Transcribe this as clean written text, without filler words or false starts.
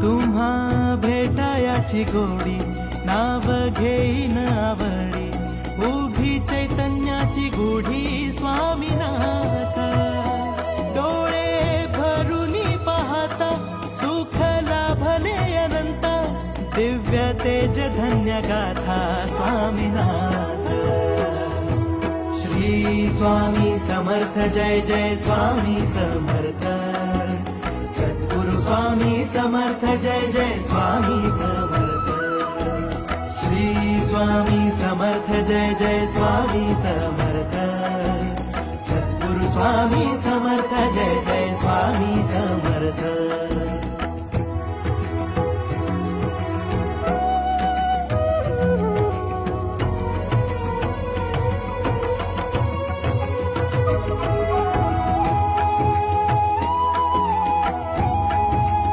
तुम्हा भेटायाची गोडी नाव घेईन आवडी उभी चैतन्याची गुढी स्वामीनाथ डोळे भरूनी पाहता सुख लाभले अनंत दिव्य तेज धन्य गाथा स्वामीनाथ श्री स्वामी समर्थ जय जय स्वामी समर्थ सद्गुरु स्वामी समर्थ जय जय स्वामी समर्थ श्री स्वामी समर्थ जय जय स्वामी समर्थ सद्गुरु स्वामी समर्थ जय जय स्वामी समर्थ